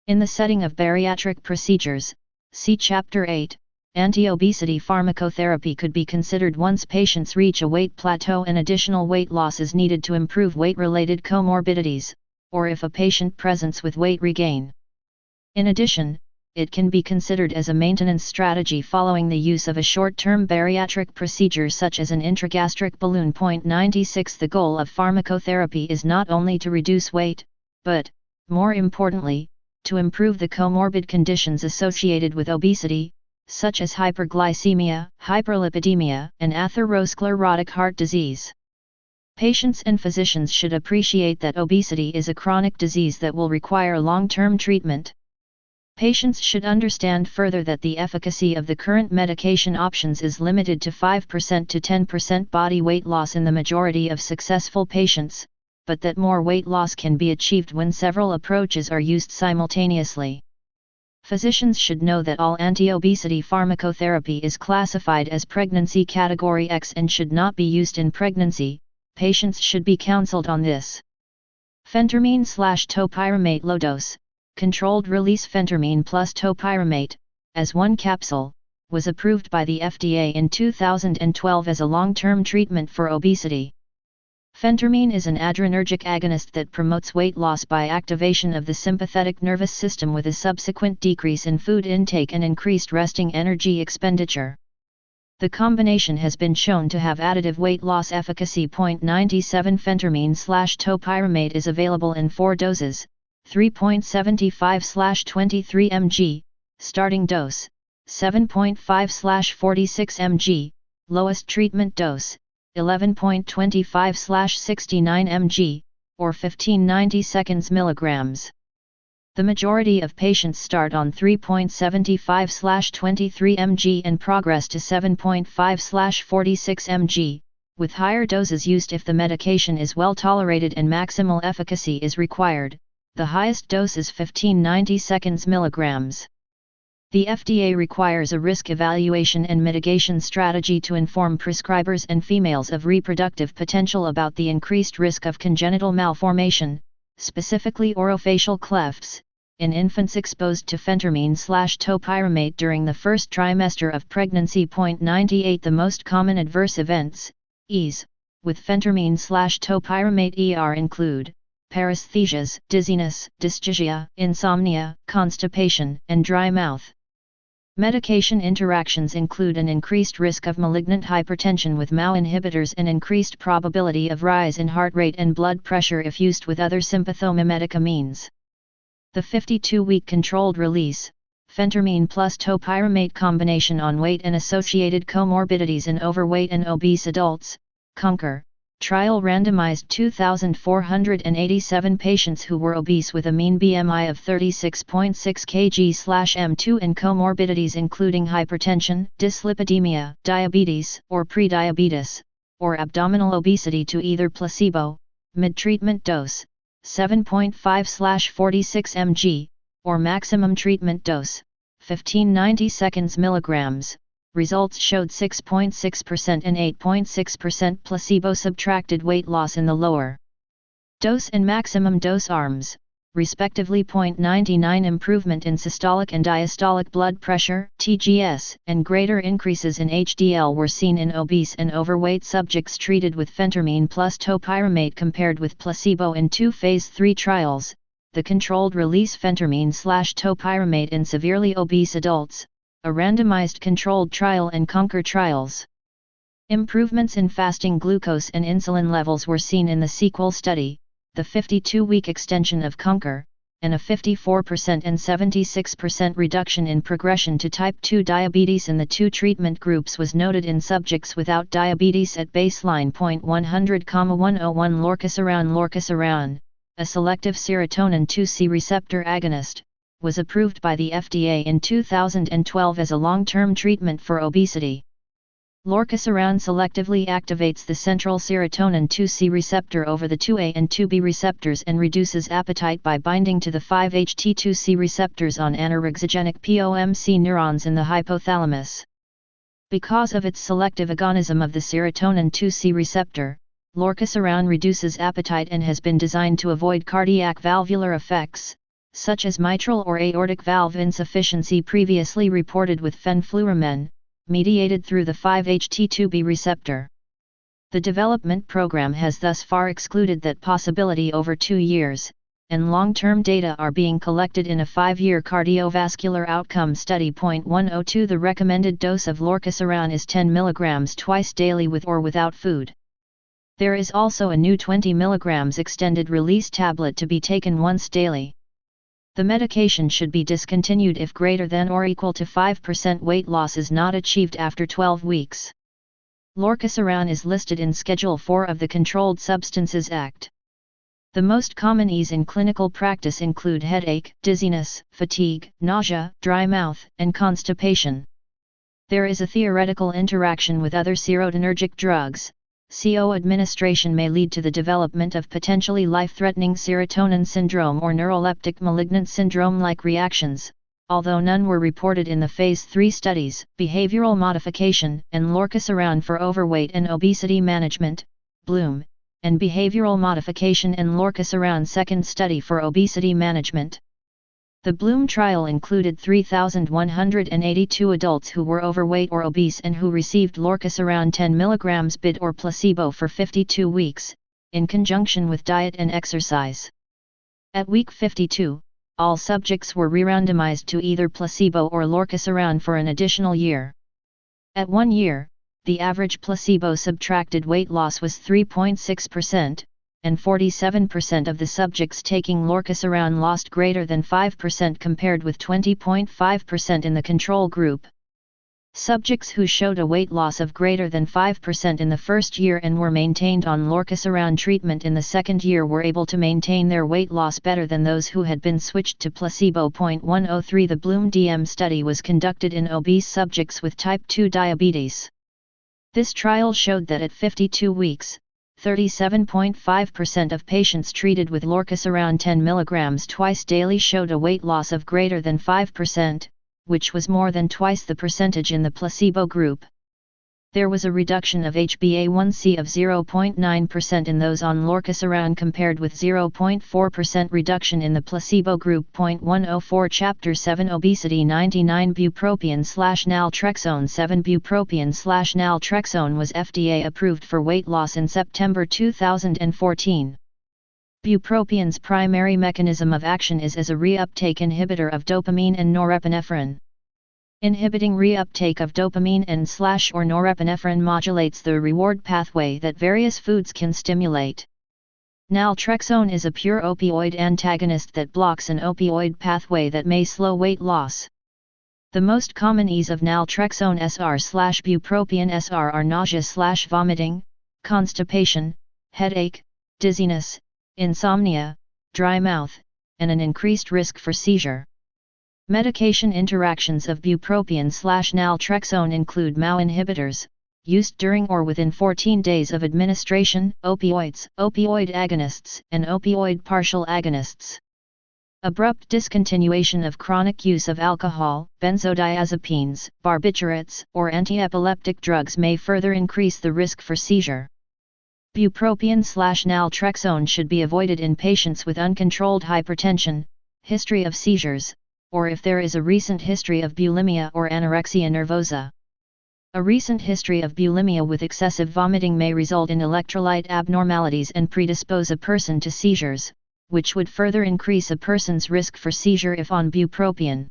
In the setting of bariatric procedures, see Chapter 8, anti-obesity pharmacotherapy could be considered once patients reach a weight plateau and additional weight loss is needed to improve weight-related comorbidities, or if a patient presents with weight regain. In addition, it can be considered as a maintenance strategy following the use of a short-term bariatric procedure such as an intragastric balloon. 96 The goal of pharmacotherapy is not only to reduce weight, but, more importantly, to improve the comorbid conditions associated with obesity, such as hyperglycemia, hyperlipidemia, and atherosclerotic heart disease. Patients and physicians should appreciate that obesity is a chronic disease that will require long-term treatment. Patients should understand further that the efficacy of the current medication options is limited to 5% to 10% body weight loss in the majority of successful patients, but that more weight loss can be achieved when several approaches are used simultaneously. Physicians should know that all anti-obesity pharmacotherapy is classified as pregnancy category X and should not be used in pregnancy. Patients should be counseled on this. Phentermine/topiramate low dose, controlled release phentermine plus topiramate, as one capsule, was approved by the FDA in 2012 as a long-term treatment for obesity. Phentermine is an adrenergic agonist that promotes weight loss by activation of the sympathetic nervous system with a subsequent decrease in food intake and increased resting energy expenditure. The combination has been shown to have additive weight loss efficacy. 97 Phentermine/topiramate is available in 4 doses, 3.75/23 mg, starting dose, 7.5/46 mg, lowest treatment dose, 11.25/69 mg, or 1590 seconds milligrams. The majority of patients start on 3.75/23 mg and progress to 7.5/46 mg, with higher doses used if the medication is well tolerated and maximal efficacy is required. The highest dose is 1590 seconds milligrams. The FDA requires a risk evaluation and mitigation strategy to inform prescribers and females of reproductive potential about the increased risk of congenital malformation, specifically orofacial clefts, in infants exposed to phentermine/topiramate during the first trimester of pregnancy. 98 The most common adverse events, EAs, with phentermine/topiramate include paresthesias, dizziness, dysgeusia, insomnia, constipation, and dry mouth. Medication interactions include an increased risk of malignant hypertension with MAO inhibitors and increased probability of rise in heart rate and blood pressure if used with other sympathomimetic amines. The 52-week controlled release, phentermine plus topiramate combination on weight and associated comorbidities in overweight and obese adults, CONQUER, trial randomized 2,487 patients who were obese with a mean BMI of 36.6 kg/m2 and comorbidities including hypertension, dyslipidemia, diabetes or prediabetes, or abdominal obesity to either placebo, mid-treatment dose, 7.5/46 mg, or maximum treatment dose, 1590 seconds milligrams. Results showed 6.6% and 8.6% placebo-subtracted weight loss in the lower dose and maximum dose arms, respectively. 0.99 improvement in systolic and diastolic blood pressure (TGS) and greater increases in HDL were seen in obese and overweight subjects treated with phentermine plus topiramate compared with placebo in 2 phase 3 trials, the controlled release phentermine/topiramate in severely obese adults, a randomized controlled trial, and CONQUER trials. Improvements in fasting glucose and insulin levels were seen in the SEQUEL study, the 52-week extension of CONQUER, and a 54% and 76% reduction in progression to type 2 diabetes in the 2 treatment groups was noted in subjects without diabetes at baseline. 100,101 Lorcaseron, a selective serotonin 2C receptor agonist, was approved by the FDA in 2012 as a long-term treatment for obesity. Lorcaseron selectively activates the central serotonin 2C receptor over the 2A and 2B receptors and reduces appetite by binding to the 5-HT2C receptors on anorexigenic POMC neurons in the hypothalamus. Because of its selective agonism of the serotonin 2C receptor, lorcaseron reduces appetite and has been designed to avoid cardiac valvular effects, such as mitral or aortic valve insufficiency previously reported with fenfluramine, mediated through the 5-HT2B receptor. The development program has thus far excluded that possibility over 2 years, and long-term data are being collected in a 5-year cardiovascular outcome study. 102 The recommended dose of lorcaseron is 10 mg twice daily with or without food. There is also a new 20 mg extended-release tablet to be taken once daily. The medication should be discontinued if greater than or equal to 5% weight loss is not achieved after 12 weeks. Lorcaseron is listed in Schedule 4 of the Controlled Substances Act. The most common EAs in clinical practice include headache, dizziness, fatigue, nausea, dry mouth, and constipation. There is a theoretical interaction with other serotonergic drugs. CO administration may lead to the development of potentially life-threatening serotonin syndrome or neuroleptic malignant syndrome-like reactions, although none were reported in the Phase 3 studies. Behavioral modification and lorcaseron for overweight and obesity management, Bloom, and behavioral modification and lorcaseron second study for obesity management. The Bloom trial included 3,182 adults who were overweight or obese and who received lorcaseron 10 mg BID or placebo for 52 weeks, in conjunction with diet and exercise. At week 52, all subjects were re-randomized to either placebo or lorcaseron for an additional year. At 1 year, the average placebo-subtracted weight loss was 3.6%, and 47% of the subjects taking lorcaseron lost greater than 5% compared with 20.5% in the control group. Subjects who showed a weight loss of greater than 5% in the first year and were maintained on lorcaserin treatment in the second year were able to maintain their weight loss better than those who had been switched to placebo. 103 The Bloom-DM study was conducted in obese subjects with type 2 diabetes. This trial showed that at 52 weeks, 37.5% of patients treated with lorcaserin 10 mg twice daily showed a weight loss of greater than 5%, which was more than twice the percentage in the placebo group. There was a reduction of HbA1c of 0.9% in those on lorcaserin compared with 0.4% reduction in the placebo group. 104 Chapter 7 Obesity 99 Bupropion/naltrexone 7 Bupropion/naltrexone was FDA approved for weight loss in September 2014. Bupropion's primary mechanism of action is as a reuptake inhibitor of dopamine and norepinephrine. Inhibiting reuptake of dopamine and/or norepinephrine modulates the reward pathway that various foods can stimulate. Naltrexone is a pure opioid antagonist that blocks an opioid pathway that may slow weight loss. The most common AEs of naltrexone SR/bupropion SR are nausea/vomiting, constipation, headache, dizziness, insomnia, dry mouth, and an increased risk for seizure. Medication interactions of bupropion/naltrexone include MAO inhibitors, used during or within 14 days of administration, opioids, opioid agonists, and opioid partial agonists. Abrupt discontinuation of chronic use of alcohol, benzodiazepines, barbiturates, or antiepileptic drugs may further increase the risk for seizure. Bupropion/naltrexone should be avoided in patients with uncontrolled hypertension, history of seizures, or if there is a recent history of bulimia or anorexia nervosa. A recent history of bulimia with excessive vomiting may result in electrolyte abnormalities and predispose a person to seizures, which would further increase a person's risk for seizure if on bupropion.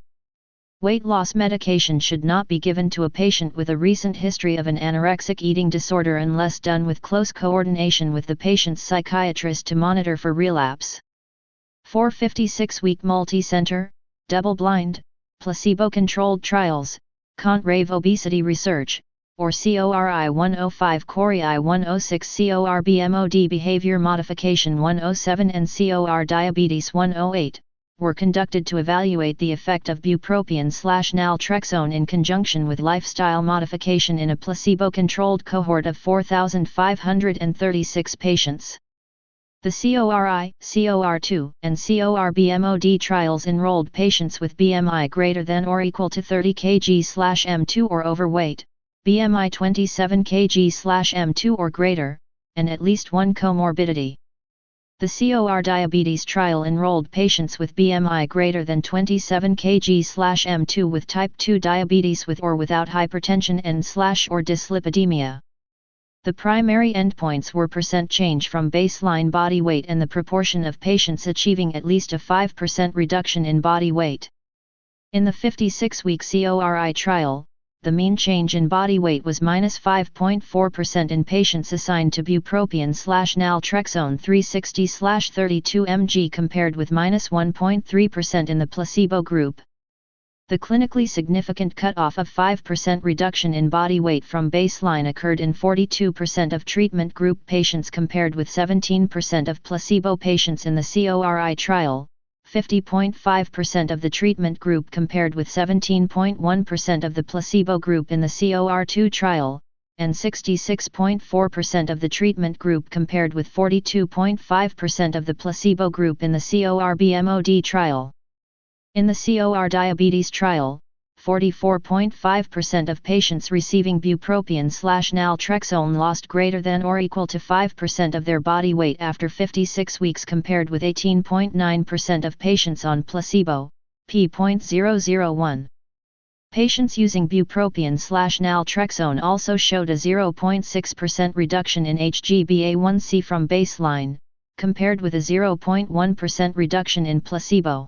Weight loss medication should not be given to a patient with a recent history of an anorexic eating disorder unless done with close coordination with the patient's psychiatrist to monitor for relapse. 4 56-week multi-center, double-blind, placebo-controlled trials, CONT-RAVE Obesity Research, or CORI 105 CORI 106 CORBMOD Behavior Modification 107 and COR Diabetes 108, were conducted to evaluate the effect of bupropion/naltrexone in conjunction with lifestyle modification in a placebo-controlled cohort of 4,536 patients. The CORI, COR2, and CORBMOD trials enrolled patients with BMI greater than or equal to 30 kg/m2 or overweight, BMI 27 kg/m2 or greater, and at least one comorbidity. The COR diabetes trial enrolled patients with BMI greater than 27 kg/m2 with type 2 diabetes with or without hypertension and/or dyslipidemia. The primary endpoints were % change from baseline body weight and the proportion of patients achieving at least a 5% reduction in body weight. In the 56-week CORI trial, the mean change in body weight was -5.4% in patients assigned to bupropion/naltrexone 360/32 mg compared with -1.3% in the placebo group. The clinically significant cutoff of 5% reduction in body weight from baseline occurred in 42% of treatment group patients compared with 17% of placebo patients in the CORI trial, 50.5% of the treatment group compared with 17.1% of the placebo group in the COR2 trial, and 66.4% of the treatment group compared with 42.5% of the placebo group in the CORBMOD trial. In the COR diabetes trial, 44.5% of patients receiving bupropion/naltrexone lost greater than or equal to 5% of their body weight after 56 weeks compared with 18.9% of patients on placebo, p.001. Patients using bupropion/naltrexone also showed a 0.6% reduction in HbA1c from baseline, compared with a 0.1% reduction in placebo.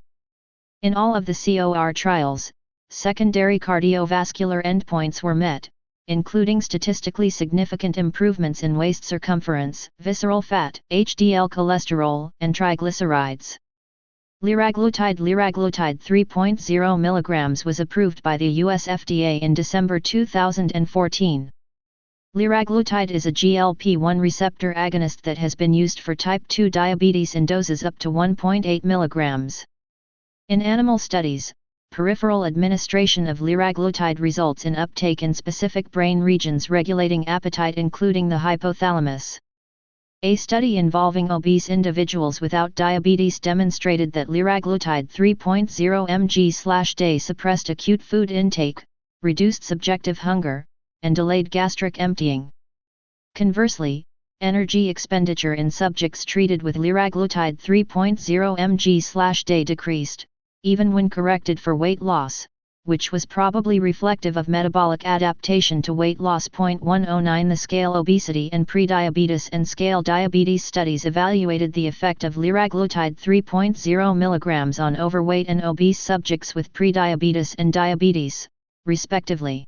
In all of the COR trials, secondary cardiovascular endpoints were met, including statistically significant improvements in waist circumference, visceral fat, HDL cholesterol, and triglycerides. Liraglutide 3.0 mg was approved by the US FDA in December 2014. Liraglutide is a GLP-1 receptor agonist that has been used for type 2 diabetes in doses up to 1.8 mg. In animal studies, peripheral administration of liraglutide results in uptake in specific brain regions regulating appetite, including the hypothalamus. A study involving obese individuals without diabetes demonstrated that liraglutide 3.0 mg/day suppressed acute food intake, reduced subjective hunger, and delayed gastric emptying. Conversely, energy expenditure in subjects treated with liraglutide 3.0 mg/day decreased, even when corrected for weight loss, which was probably reflective of metabolic adaptation to weight loss. 109 The scale obesity and prediabetes and scale diabetes studies evaluated the effect of liraglutide 3.0 mg on overweight and obese subjects with prediabetes and diabetes, respectively.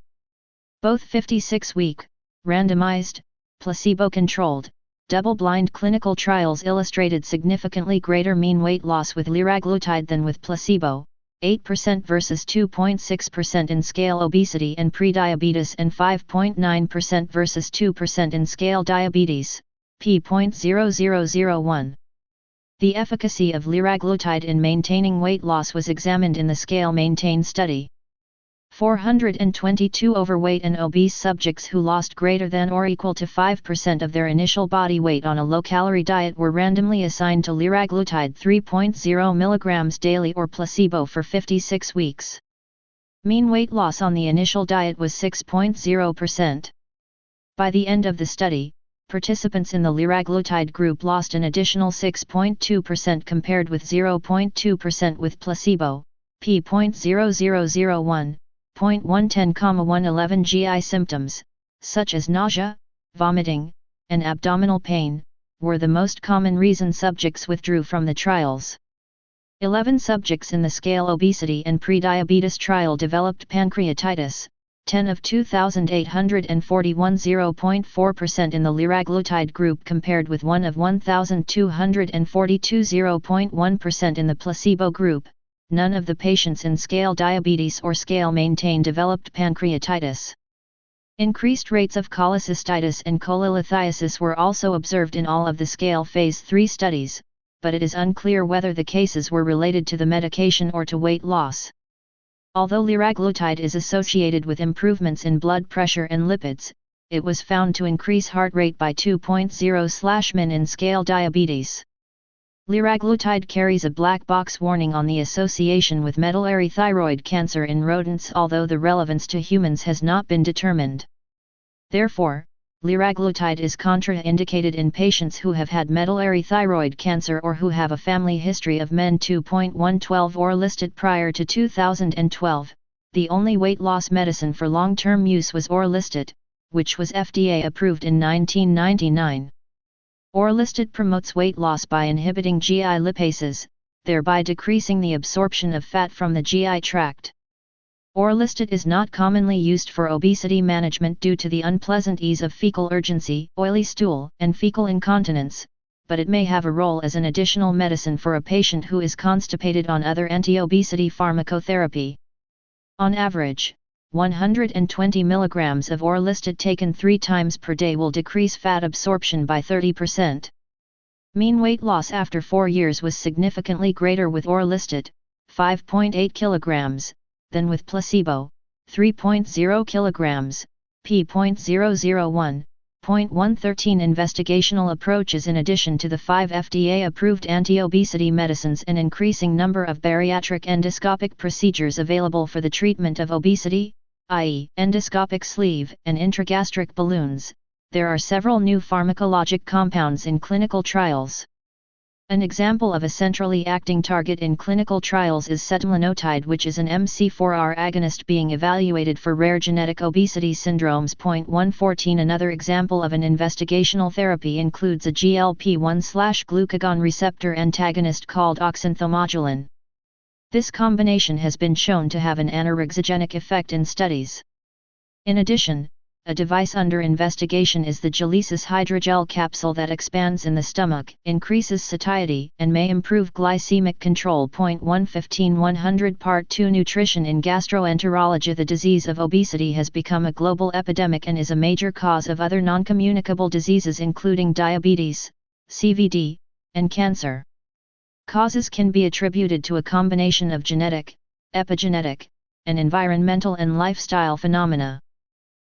Both 56-week, randomized, placebo-controlled, double-blind clinical trials illustrated significantly greater mean weight loss with liraglutide than with placebo, 8% versus 2.6% in scale obesity and prediabetes and 5.9% versus 2% in scale diabetes, p.0001. The efficacy of liraglutide in maintaining weight loss was examined in the Scale Maintain study. 422 overweight and obese subjects who lost greater than or equal to 5% of their initial body weight on a low-calorie diet were randomly assigned to liraglutide 3.0 mg daily or placebo for 56 weeks. Mean weight loss on the initial diet was 6.0%. By the end of the study, participants in the liraglutide group lost an additional 6.2% compared with 0.2% with placebo, p.0001. 110,111 GI symptoms, such as nausea, vomiting, and abdominal pain, were the most common reason subjects withdrew from the trials. 11 subjects in the scale obesity and prediabetes trial developed pancreatitis, 10 of 2,841 0.4% in the liraglutide group compared with 1 of 1,242 0.1% in the placebo group. None of the patients in scale diabetes or scale maintain developed pancreatitis. Increased rates of cholecystitis and cholelithiasis were also observed in all of the scale phase 3 studies, but it is unclear whether the cases were related to the medication or to weight loss. Although liraglutide is associated with improvements in blood pressure and lipids, it was found to increase heart rate by 2.0/min in scale diabetes. Liraglutide carries a black box warning on the association with medullary thyroid cancer in rodents, although the relevance to humans has not been determined. Therefore, liraglutide is contraindicated in patients who have had medullary thyroid cancer or who have a family history of MEN 2.112 or listed prior to 2012. The only weight loss medicine for long-term use was Orlistat, which was FDA approved in 1999. Orlistat promotes weight loss by inhibiting GI lipases, thereby decreasing the absorption of fat from the GI tract. Orlistat is not commonly used for obesity management due to the unpleasant ease of fecal urgency, oily stool, and fecal incontinence, but it may have a role as an additional medicine for a patient who is constipated on other anti-obesity pharmacotherapy. On average, 120 mg of Orlistat taken 3 times per day will decrease fat absorption by 30%. Mean weight loss after 4 years was significantly greater with Orlistat, 5.8 kg, than with placebo, 3.0 kg, p.001. 113 Investigational approaches. In addition to the 5 FDA-approved anti-obesity medicines, an increasing number of bariatric endoscopic procedures available for the treatment of obesity, i.e., endoscopic sleeve and intragastric balloons, there are several new pharmacologic compounds in clinical trials. An example of a centrally acting target in clinical trials is setmelanotide, which is an MC4R agonist being evaluated for rare genetic obesity syndromes. 114 Another example of an investigational therapy includes a GLP-1/glucagon receptor antagonist called oxynthomodulin. This combination has been shown to have an anorexigenic effect in studies. In addition, A device under investigation is the Gelesis hydrogel capsule that expands in the stomach, increases satiety, and may improve glycemic control. 115-100 Part 2 Nutrition in gastroenterology. The disease of obesity has become a global epidemic and is a major cause of other non-communicable diseases including diabetes, CVD, and cancer. Causes can be attributed to a combination of genetic, epigenetic, and environmental and lifestyle phenomena.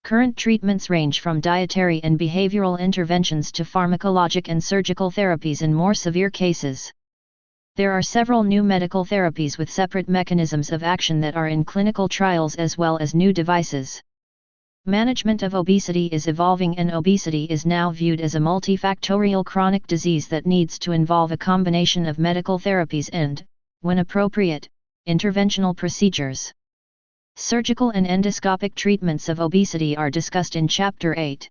Current treatments range from dietary and behavioral interventions to pharmacologic and surgical therapies in more severe cases. There are several new medical therapies with separate mechanisms of action that are in clinical trials as well as new devices. Management of obesity is evolving, and obesity is now viewed as a multifactorial chronic disease that needs to involve a combination of medical therapies and, when appropriate, interventional procedures. Surgical and endoscopic treatments of obesity are discussed in Chapter 8.